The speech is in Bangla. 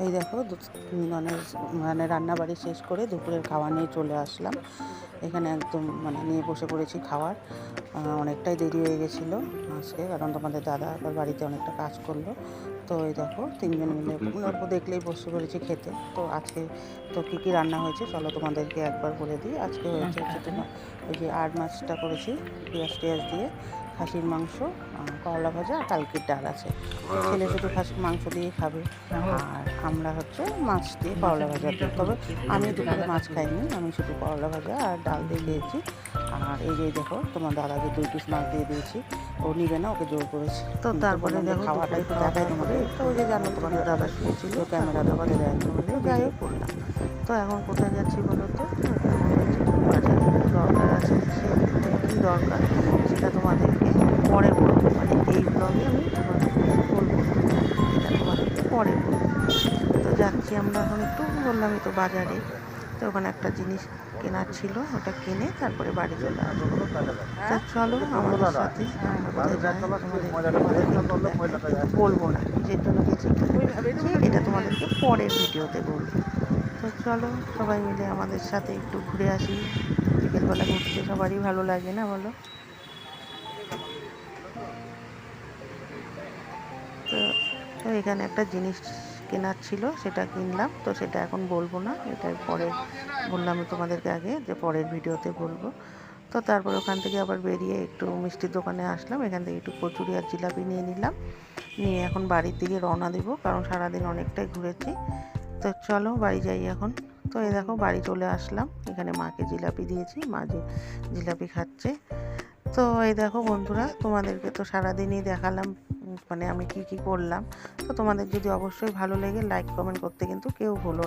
এই দেখো মানে রান্নাবাড়ি শেষ করে দুপুরের খাওয়া নিয়ে চলে আসলাম। এখানে একদম নিয়ে বসে পড়েছি খাওয়ার। অনেকটাই দেরি হয়ে গেছিলো আজকে, কারণ তোমাদের দাদা আবার বাড়িতে অনেকটা কাজ করলো। তো এই দেখো তিনজন মিলে দেখলেই বসে পড়েছি খেতে। তো আজকে তো কী কী রান্না হয়েছে চলো তোমাদেরকে একবার বলে দিই। আজকে হয়েছে তোমার ওই যে আর মাছটা করেছি পেঁয়াজ টেয়াজ দিয়ে, খাসির মাংস, করলা ভাজা, আর কালকের ডাল আছে। ছেলে শুধু খাসির মাংস দিয়ে খাবে, আর আমরা মাছ দিয়ে করলা ভাজা দিই। তবে আমি দুপুরে মাছ খাইনি, আমি শুধু করলা ভাজা আর ডাল দিয়ে খেয়েছি। আর এই যে দেখো তোমার দাদাকে 2 পিস মাছ দিয়ে দিয়েছি, ও নিবে না, ওকে জোর করেছি। তো তারপরে দেখো খাওয়াটা একটু দেখাই তোমাদের। তো ওই যে জানো তোমাদের দাদা শুয়েছিল, ক্যামেরাটা করতে দেয়নি তোমাদের, যাই হোক করলাম। তো এখন কোথায় যাচ্ছি বলো তো? বাজারে দরকার আছে, সে কী দরকার সেটা তোমাদেরকে পরে বলবো, এই ব্লগে আমি তোমাদেরকে বলবো, এটা তোমাদেরকে পরে বলবো। তো যাচ্ছি আমরা এখন একটু, বললামই তো বাজারে। তো ওখানে একটা জিনিস কেনার ছিল, ওটা কিনে তারপরে বাড়ি চলে আসবো। তা চলো আমাদের সাথে, আমরা কোথায় যাই তোমাদেরকে বলবো না, কিসের জন্য গেছি এটা তোমাদেরকে পরের ভিডিওতে বলবো। তো চলো সবাই মিলে আমাদের সাথে একটু ঘুরে আসি। বিকেলবেলা ঘুরতে সবারই ভালো লাগে না বলো? তো তো এখানে একটা জিনিস কেনার ছিল, সেটা কিনলাম। তো সেটা এখন বলবো না, এটার পরে বললাম তোমাদেরকে আগে যে পরের ভিডিওতে বলবো। তো তারপর ওখান থেকে আবার বেরিয়ে একটু মিষ্টির দোকানে আসলাম, এখান থেকে একটু কচুরি আর জিলাপি নিয়ে নিলাম, নিয়ে এখন বাড়ির দিকে রওনা দেবো, কারণ সারাদিন অনেকটাই ঘুরেছি। তো চলো বাড়ি যাই এখন। তো এই দেখো বাড়ি চলে আসলাম, এখানে মাকে জিলাপি দিয়েছি, মা যে জিলাপি খাচ্ছে। তো এই দেখো বন্ধুরা, তোমাদেরকে তো সারাদিনই দেখালাম আমি কি কি করলাম। তো তোমাদের যদি অবশ্যই ভালো লেগে লাইক কমেন্ট করতে কিন্তু কেউ ভুলো